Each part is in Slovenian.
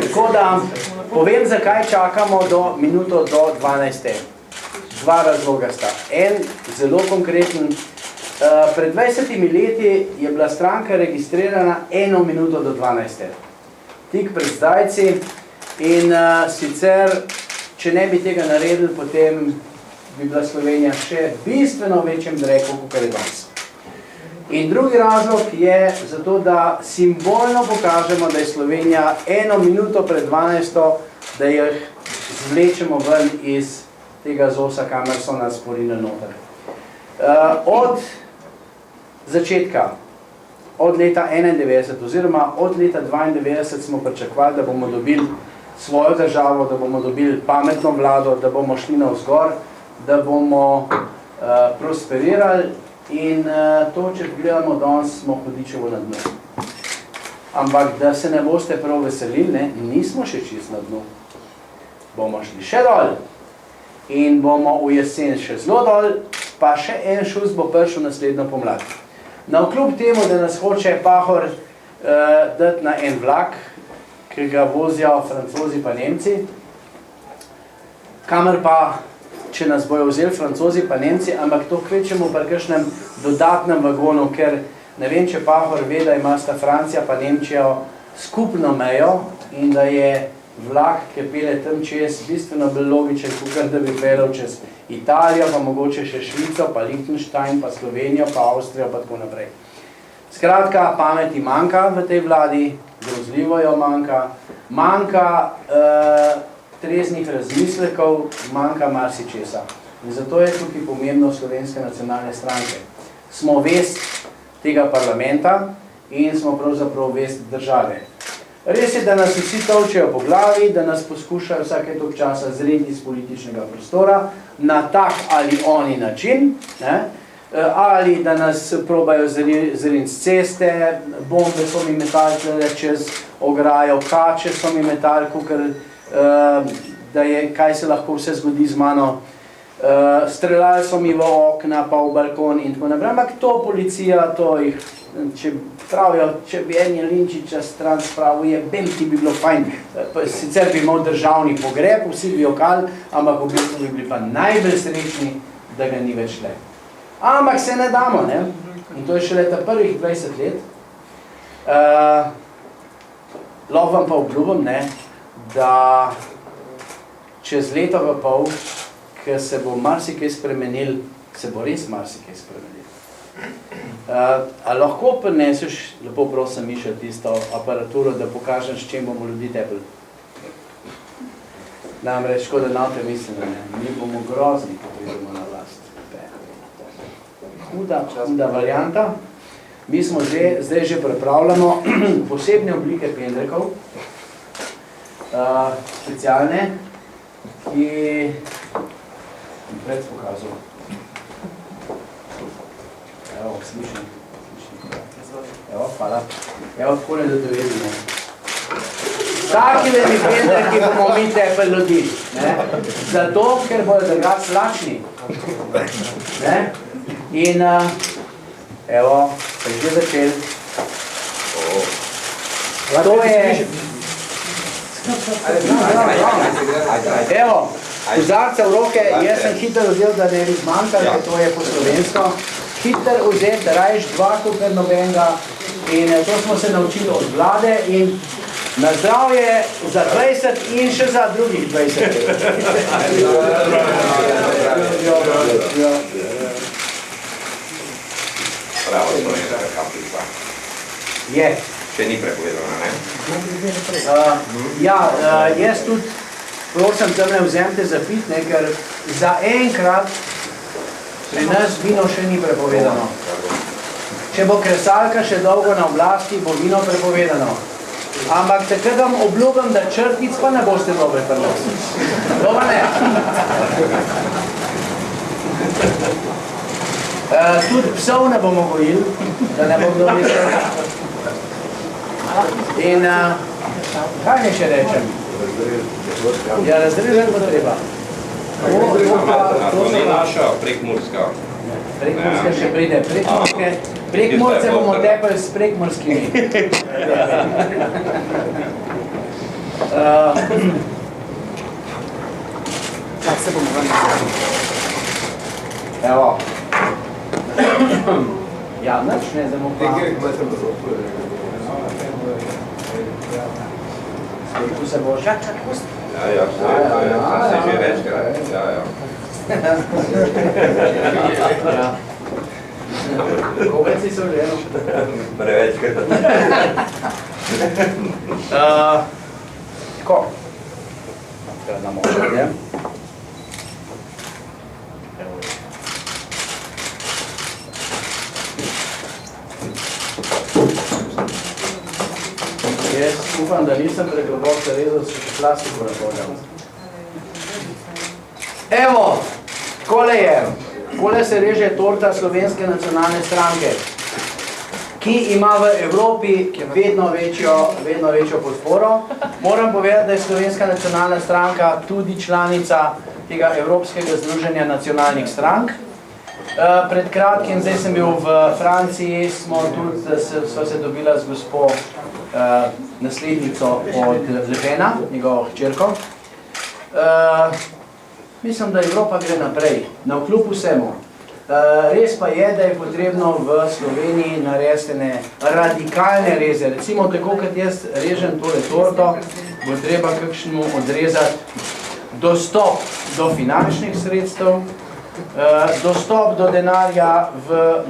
Tako da povem, zakaj čakamo do minuto do 12. Dva razloga sta. En, zelo konkreten. Pred 20 leti je bila stranka registrirana 1 minuto do 12. Tik pred zdajci in sicer, če ne bi tega naredili, potem bi bila Slovenija še bistveno večjem dreku, kot je danes. In drugi razlog je zato, da simbolno pokažemo, da je Slovenija 1 minuto pred 12, da jih zvlečemo ven iz tega zosa, kamer so nas porinili noter. Od začetka, od leta 91 oziroma od leta 92 smo pričakovali, da bomo dobili svojo državo, da bomo dobili pametno vlado, da bomo šli navzgor, da bomo prosperirali in to, če gledamo danes, smo hudičevo na dnu. Ampak, da se ne boste prav veselili, ne, nismo še čist na dnu. Bomo šli še dol in bomo v jesen še zelo dol, pa še en šus bo prišel naslednjo pomlad. Navkljub temu, da nas hoče Pahor dati na en vlak, ki ga vozijo Francozi pa Nemci, kamer pa, če nas bojo vzeli Francozi pa Nemci, ampak to kvečemo pri kakšnem dodatnem vagonu, ker ne vem, če Pahor ve, da ima sta Francija pa Nemčijo skupno mejo in da je vlak, ki pele tam čez, bistveno bolj logičen, kot da bi pelel čez Italijo, pa mogoče še Švico, pa Liechtenstein, pa Slovenijo, pa Avstrijo, pa tako naprej. Skratka, pameti manjka v tej vladi, grozljivo jo manjka, manjka treznih razmislekov, manjka marsičesa. In zato je tukaj pomembno Slovenske nacionalne stranke. Smo vest tega parlamenta in smo pravzaprav vest države. Res je, da nas vsi tolčejo po glavi, da nas poskušajo vsake toliko časa zreti iz političnega prostora na tak ali oni način, ne? Ali da nas probajo zreti z ceste, bombe so mi metali čez ograjo, kače so mi metali, da je, kaj se lahko vse zgodi z mano. Streljali so mi v okna, pa v balkon in tako naprej, ampak to policija, to jih, če pravijo, če bi en Jelinčiča stran spravil, je belki bi bilo fajn, sicer bi imel državni pogreb, vsi bi okali, ampak v bistvu bi bili pa najbolj srečni, da ga ni več le. Ampak se ne damo, ne? In to je še leta prvih 20 let. Lahko vam pa obljubim, ne, da čez leto v pol, ker se bo marsikaj spremenil, se bo res marsikaj spremenil. A lahko prineseš, lepo prosim, Miša, tisto aparaturo, da pokažem, s čem bomo ljudi tepli? Namreč, škoda na te mislim, ne, mi bomo grozni, ko pridemo na vlast. Huda varianta. Mi smo zdaj že pripravljamo posebne oblike pendrekov, specialne, ki pred pokazal. Evo, slišim. Evo, hvala. Evo, takole, da te vedimo. Takile mi pendreki bomo mi tepeli ljudi. Zato, ker bojo drugače lačni. In, evo, pa že začeli. To je... Evo, kozarca v roke, jaz sem hiter vzel, da ne bi zmanjkal, ker to je po slovensko. Hiter vzeti, da raješ dva, kot nobenega. In to smo se naučili od vlade in na zdravje za 20 in še za drugih 20. Pravo slovenska kapljica. Je. Še ni prepovedana, ne? Ja, jaz tudi prosim, da me vzemte za pit, ne, ker za enkrat pri nas vino še ni prepovedano. Če bo Kresalka še dolgo na oblasti, bo vino prepovedano. Ampak takrat vam obljubim, da črtic pa ne boste dobre pri nas. Dobro ne? Tudi psov ne bomo gojili, da ne bo kdo mislil. In kaj ne še rečem? Ja, razrežen bo treba. To ni naša prekmurska. Prekmurska še pride. Prekmurce bomo tepali s prekmurskimi. Gremo pa. Tu se bo čak pusti. Ja, se že večkrat. Ja. Koga si se vženo? Prevečkrat. Tako. Treba nam očet, Jaz upam, da nisem preglobok zarezal, se še plastiko napodal. Evo, takole je. Takole se reže torta Slovenske nacionalne stranke, ki ima v Evropi vedno večjo podporo. Moram povedati, da je Slovenska nacionalna stranka tudi članica tega Evropskega združenja nacionalnih strank. Pred kratkim, zdaj sem bil v Franciji, smo se dobila z gospo naslednico od Le Pena, njegovo hčerko. Mislim, da Evropa gre naprej, navkljub vsemu. Res pa je, da je potrebno v Sloveniji narediti radikalne reze. Recimo, tako kot jaz režem tole torto, bo treba kakšnemu odrezati dostop do finančnih sredstev, dostop do denarja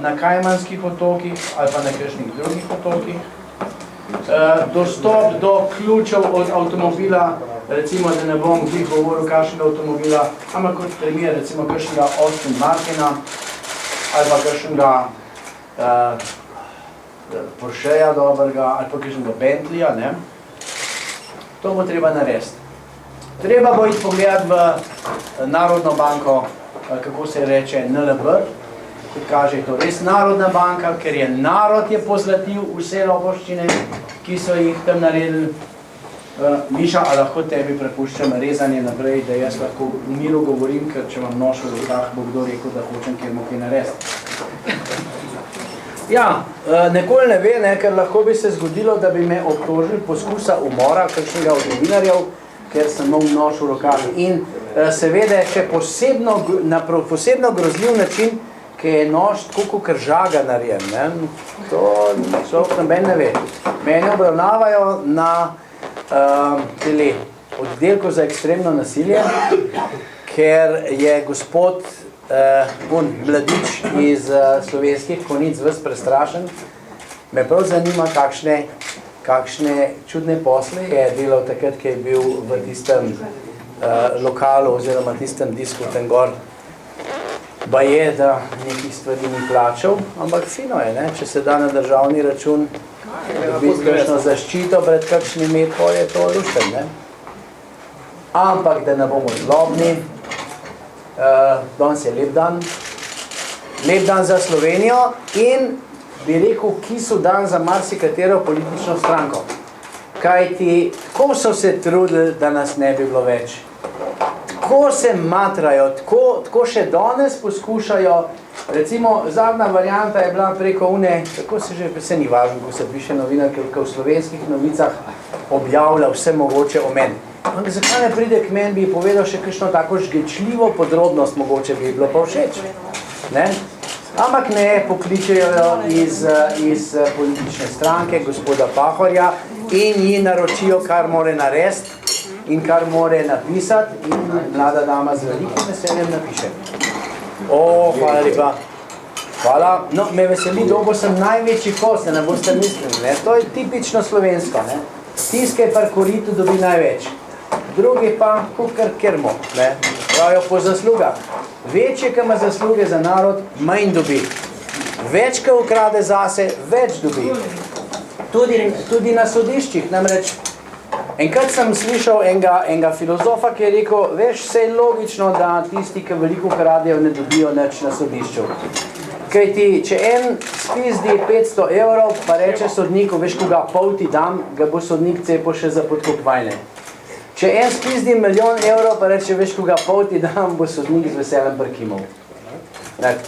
na Kajmanskih otokih ali pa na kakšnih drugih otokih, dostop do ključev od avtomobila, recimo, da ne bom glih govoril kakšnega avtomobila, ampak kot primer, recimo, kakšnega Aston Martina ali pa kakšnega Porscheja dobrega ali pa kakšnega Bentleyja, ne? To bo treba narediti. Treba bo iti pogledati v Narodno banko, kako se reče NLB, kot kaže, to res Narodna banka, ker je narod je pozlatil vse lopoščine, ki so jih tam naredili. Miša, a lahko tebi prepuščam rezanje naprej, da jaz lahko v miru govorim, ker če imam nož v rokah, bo kdo rekel, da hočem kjer mu kaj narediti. Ja, nikoli ne ve, ker lahko bi se zgodilo, da bi me obtožili poskusa umora kakšnega od novinarjev, ker sem imel nož v rokah. In seveda še na posebno grozljiv način, ki je nož tako kot žaga narejen. To noben ne ve. Mene obravnavajo na oddelku za ekstremno nasilje, ker je gospod mladič iz Slovenskih Konjic ves prestrašen. Me prav zanima, kakšne čudne posle je delal takrat, ki je bil v tistem lokalu oziroma tistem disku tam gor. Ba je, da nekih stvari ni plačal, ampak fino je, če se da na državni račun dobiti kakšno zaščito pred kakšnim metkom, je to lušten, Ampak, da ne bomo zlobni, danes je lep dan za Slovenijo in bi rekel, kisu dan za marsikatero politično stranko. Kajti, tako so se trudili, da nas ne bi bilo več. Tako se matrajo, tako še danes poskušajo. Recimo, zadnja varianta je bila preko tako se že, vse ni važno, ko se piše novinarke, v slovenskih novicah objavlja vse mogoče o meni. Ampak zakaj ne pride k meni, bi povedal še kakšno tako žgečljivo podrobnost, mogoče bi bilo pa všeč. Ampak ne, pokličejo iz politične stranke, gospoda Pahorja, in ji naročijo, kar more narediti in kar more napisati, in mlada dama z velikim veseljem napiše. Hvala lepa. Hvala. No, me veseli, dobo sem največji kos, ne boste mislili, To je tipično slovensko, Tiskaj par koritu dobi največ. Drugi pa, kukar kermo, Pravijo po zaslugah. Večje, ki ima zasluge za narod, manj dobi. Več, ki ukrade zase, več dobi. Tudi na sodiščih, namreč. Enkrat sem slišal enega filozofa, ki je rekel, veš, vse je logično, da tisti, ki veliko kradejo, ne dobijo nič na sodišču. Kajti, če en spizdi 500 evrov, pa reče sodniku, veš, ko ga pol ti dam, ga bo sodnik cepil še za podkupnine. Če en spizdi 1 milijon evrov, pa reče, veš, ko ga pol ti dam, bo sodnik z veseljem prkimal.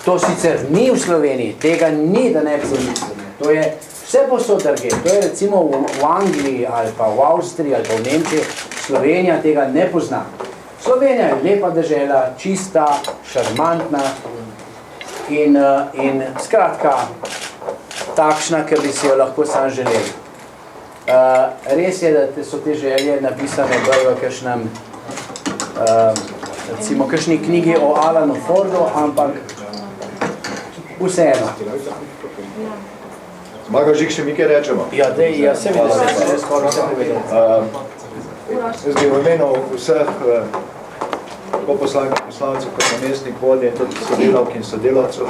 To sicer ni v Sloveniji, tega ni, da ne bi zamislili. To je vse posod drge. To je recimo v Angliji ali pa v Avstriji ali pa v Nemčiji. Slovenija tega ne pozna. Slovenija je lepa dežela, čista, šarmantna in skratka, takšna, ker bi si jo lahko sam želeli. Res je, da so te želje napisane v kakšnem, recimo, kakšni knjigi o Alanu Fordu, ampak vseeno. Zmaga Žik, še mi kaj rečemo? Ja, seveda, se skoraj vse povedal. Jaz bi v imenu vseh poslancev kot namestnik vodje in tudi sodelavk in sodelavcev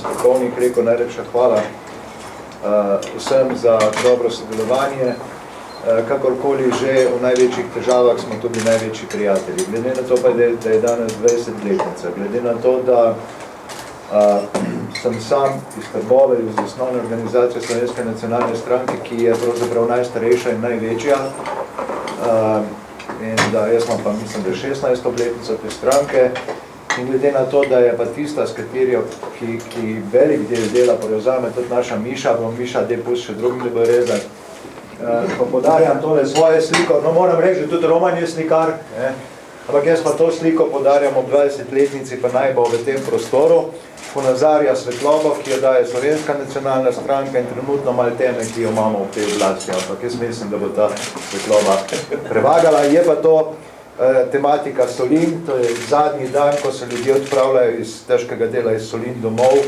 strokovnih rekel najlepša hvala vsem za dobro sodelovanje. Kakorkoli že v največjih težavah smo tudi največji prijatelji. Glede na to pa, da je danes 20-letnica, glede na to, da sem sam iz Trbove, iz osnovne organizacije Slovenske nacionalne stranke, ki je pravzaprav najstarejša in največja, in da jaz imam pa mislim, da 16 obletnico te stranke, in glede na to, da je pa tista, s katero, ki velik del dela prevzame, tudi naša Miša, bom Miša depust še drugim, da bo rezati, pa podarjam tole svoje sliko, no moram reči, tudi Roman je slikar, ampak jaz pa to sliko podarjam ob 20-letnici, pa naj bo v tem prostoru, ponazarja svetlobo, ki jo daje Slovenska nacionalna stranka in trenutno malo teme, ki jo imamo v tej oblasti, ampak jaz mislim, da bo ta svetloba prevagala. Je pa to tematika Solin, to je zadnji dan, ko se ljudje odpravljajo iz težkega dela iz Solin domov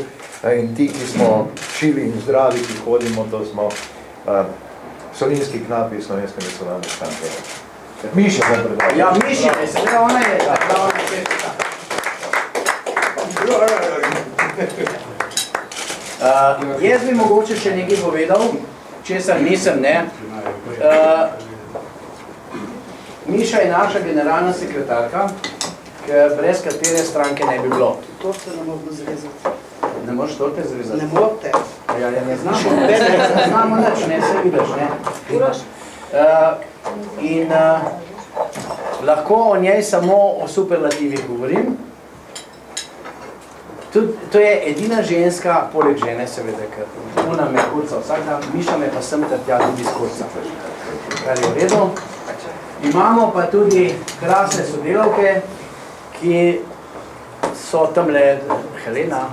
in ti, ki smo čili in zdravi, ki hodimo, to smo solinski knapi Slovenske nacionalne stranke. Miši bom predal. Ja, Miši, seveda ona je jaz bi mogoče še nekaj povedal, česar nisem, ne. Miša je naša generalna sekretarka, brez katere stranke ne bi bilo. To se ne mogo zrezati. Ne moreš torte zrezati? Ne morate. Ja, ne znamo. Ne znamo nič, ne, se vidiš, ne. In lahko o njej samo o superlativih govorim. To je edina ženska, poleg žene seveda, ker ona me kurca vsak dan, Miša me pa sem ter tja tudi skurca. Kar je v redu. Imamo pa tudi krasne sodelavke, ki so tamle Helena,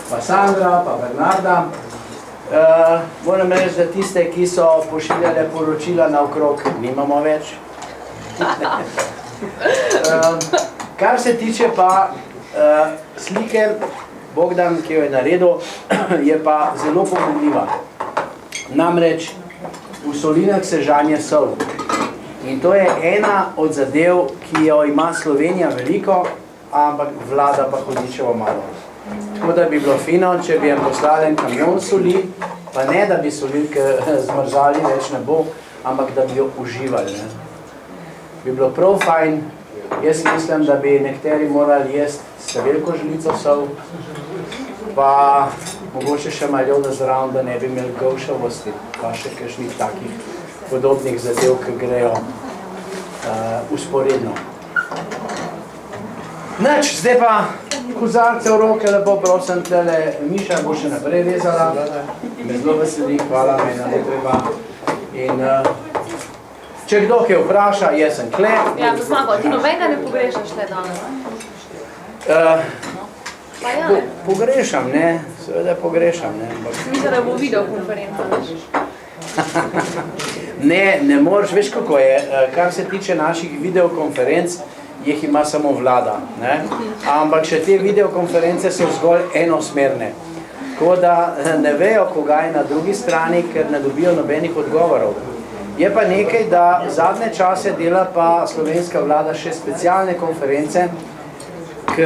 pa Sandra, pa Bernarda. Moram reči, da tiste, ki so pošiljale poročila naokrog, nimamo več. Kar se tiče pa slike, Bogdan, ki jo je naredil, je pa zelo pomembna. Namreč v Solinah se žanje sol. In to je ena od zadev, ki jo ima Slovenija veliko, ampak vlada pa hudičevo malo. Tako da bi bilo fino, če bi jim poslali en kamion soli, pa ne, da bi solilke zmrzali, več ne bo, ampak da bi jo uživali. Ne? Bi bilo prav fajn. Jaz mislim, da bi nekateri morali jesti s veliko žlico sol, pa mogoče še malo joda zraven, da ne bi imeli golšavosti, pa še kakšnih takih podobnih zadev, ki grejo usporedno. Nič, zdaj pa kozarce v roke, lepo prosim, tlele Miša bo še naprej rezala, me zelo veseli, hvala, mena ne treba. In če kdo kaj vpraša, jaz sem kle. Ja, to Zmago, ti nobenega ne pogrešaš tle danes? Pa ja, ne? Pogrešam, ne, seveda pogrešam, ne. Mislim, da bo videokonferenca, veš? Ne moreš, veš kako je, kar se tiče naših videokonferenc, jih ima samo vlada, ne. Ampak še te videokonference so zgolj enosmerne. Tako da ne vejo, koga je na drugi strani, ker ne dobijo nobenih odgovorov. Je pa nekaj, da zadnje čase dela pa slovenska vlada še specialne konference, ki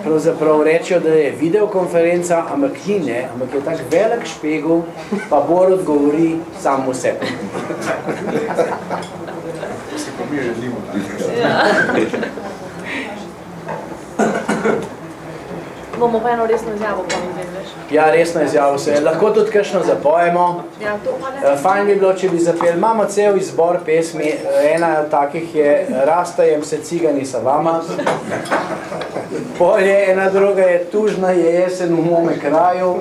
pravzaprav rečejo, da je videokonferenca, ampak ni ne, ampak je tak velik špegel, pa Borut govori sam v sebi. Si pa mi želimo. Bomo pa eno resno izjavo povedali, veš? Ja, resno izjavo se. Lahko tudi kakšno zapojemo. Ja, to pa ne. Fajn bi bilo, če bi zapeli. Imamo cel izbor pesmi. Ena od takih je Rastajem se cigani sa vama. Polje, ena druga je Tužna je jesen v mome kraju.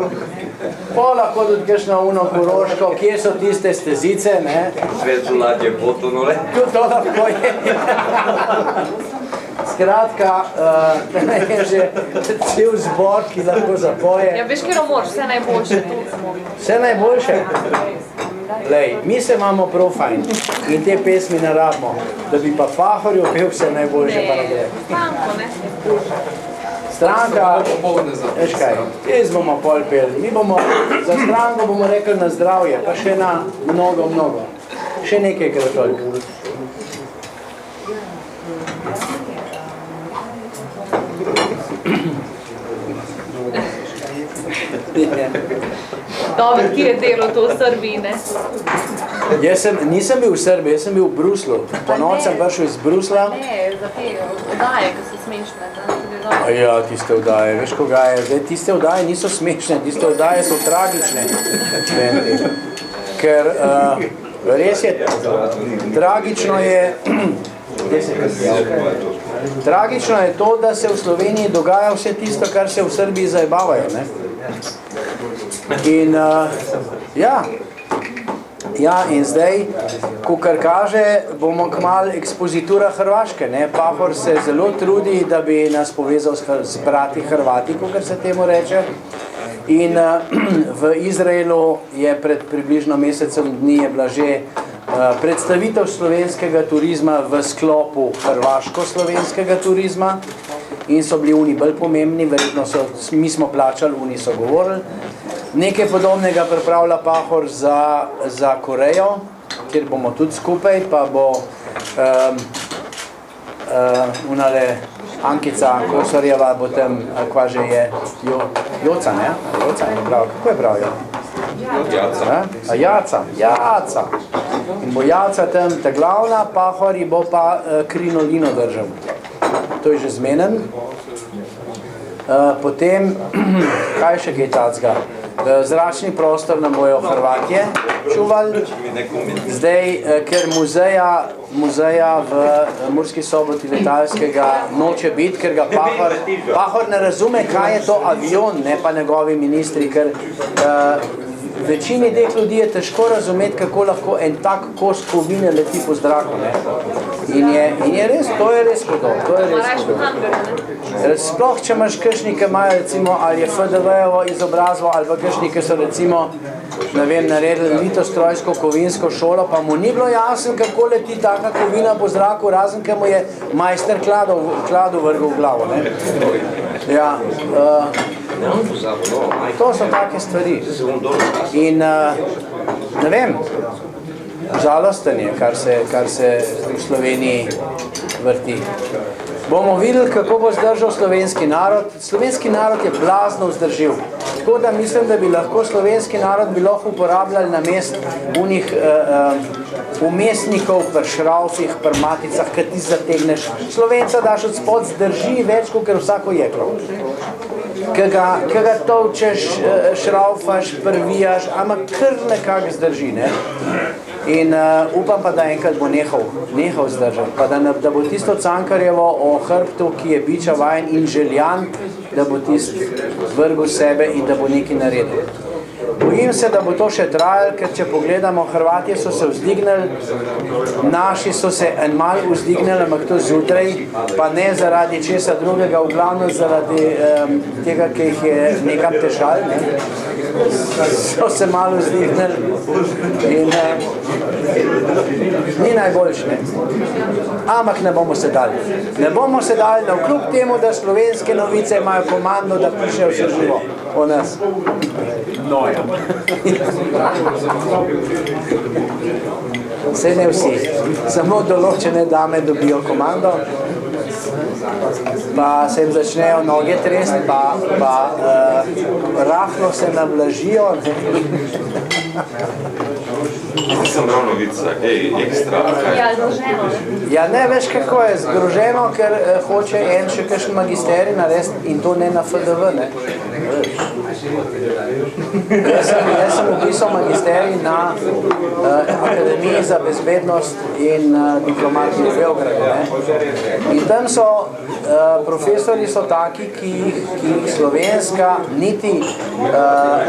Pol lahko tudi kakšno uno Koroško, kje so tiste stezice, ne? Svet so ladje potonule. Tudi to lahko je. Skratka, je že cel zbor, ki lahko zapoje. Ja, veš, kjer moraš, vse najboljše. Vse najboljše. Lej, mi se imamo prav fajn in te pesmi ne rabimo, da bi pa Pahorju pel vse najboljše, pa ne gre. Stranko, ne? Stranka, veš kaj, jaz bomo pol peli, mi bomo, za stranko bomo rekli na zdravje, pa še na mnogo, še nekaj kratolk. Dobro, ki je delo to v Srbiji, ne? Nisem bil v Srbiji, jaz sem bil v Bruslu. Po noč sem prišel iz Brusla. Ne, za te oddaje, ki so smešne. Ja, tiste oddaje, veš koga je. Zdaj, tiste oddaje niso smešne, tiste oddaje so tragične. Ker res je, tragično je to, da se v Sloveniji dogaja vse tisto, kar se v Srbiji zajebavajo, ne? In in zdaj, kakor kaže, bomo kmalu ekspozitura Hrvaške, ne? Pahor se zelo trudi, da bi nas povezal s brati Hrvati, kakor se temu reče. In v Izraelu je pred približno mesecem dni je bila že predstavitev slovenskega turizma v sklopu hrvaško-slovenskega turizma in so bili oni bolj pomembni, verjetno mi smo plačali, oni so govorili. Nekaj podobnega pripravlja Pahor za Korejo, kjer bomo tudi skupaj, pa bo unale Ankica Kosorjeva bo tam, kva že je, Joca, ne? Joca je prav, kako je prav, jo? Jaca. In bo Jaca tam ta glavna, Pahor bo pa krinolino držal. To je že zmenen. Potem, kaj še kaj tacga? Zračni prostor nam bojo Hrvatje čuvali. Zdaj, ker muzeja v Murski Soboti letalskega noče biti, ker ga Pahor ne razume, kaj je to avion, ne pa njegovi ministri, ker večini teh ljudi je težko razumeti, kako lahko en tak kos kovine leti po zraku, ne. In je res, to je res hudo, Sploh, če imaš kakšni, ki imajo recimo, ali je FDV-evo izobrazbo, ali pa kakšni, ki so recimo, ne vem, naredili litostrojsko kovinsko šolo, pa mu ni bilo jasno, kako leti taka kovina po zraku, razen, ker mu je majster kladu vrgel v glavo, ne. Ja, to so take stvari. In, ne vem, žalosten je, kar se v Sloveniji vrti. Bomo videli, kako bo zdržal slovenski narod. Slovenski narod je blazno vzdržil. Tako da mislim, da bi lahko slovenski narod bi lahko uporabljali na mest unih umestnikov pri šraufih, pri maticah, ki ti zategneš. Slovenca daš od spod zdrži več, kot vsako jeklo. Ki ga tolčeš, šraufaš, prvijaš, ampak kar nekako zdrži, ne? In upam pa, da enkrat bo nehal zdržati, pa da bo tisto Cankarjevo o hrbtu, ki je biča vajen in željan, da bo tisto vrgel sebe in da bo nekaj naredil. Bojim se, da bo to še trajalo, ker če pogledamo, Hrvatje so se vzdignili, naši so se en mal vzdignili, ampak to zjutraj, pa ne zaradi česa drugega, v glavnem zaradi tega, ki jih je nekam težal, ne? So se malo vzdignili in ni najboljš, ne? Ampak ne bomo se dali. Ne bomo se dali, da vkljub temu, da slovenske novice imajo komando, da pišejo vse živo o nas. Saj ne vsi, samo določene dame dobijo komando, pa se jim začnejo noge tresti, pa rahlo se navlažijo. Nisem ravno vica, ekstra. Ja, zgroženo. Ja, ne, veš kako je, zgroženo, ker hoče en še kakšen magisterij narediti in to ne na FDV, ne. Jaz sem upisal magisterij na Akademiji za bezbednost in diplomatijo v Beogradu. Ne? In tam so profesori so taki, ki jih slovenska niti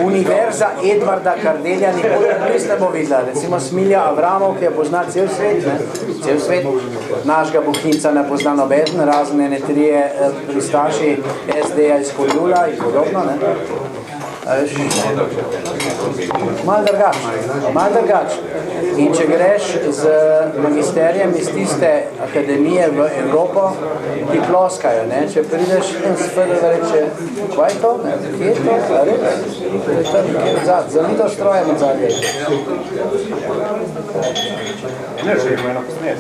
univerza Edvarda Kardelja nikoli ne bo videla. Recimo Smilja Avramov, ki je pozna cel svet, ne? Cel svet, našega Bohinca ne pozna nobeden, razen ene trije pristaši SD-ja iz Koljula in podobno. Ne? Malo drugač. In če greš z magisterijem iz tiste akademije v Evropo, ti ploskajo, ne? Če prideš s FDV reče, kaj je to? Kje je to? To je tam, kje je odzad, zanito strojem odzad je. Ne, že ima eno posnet.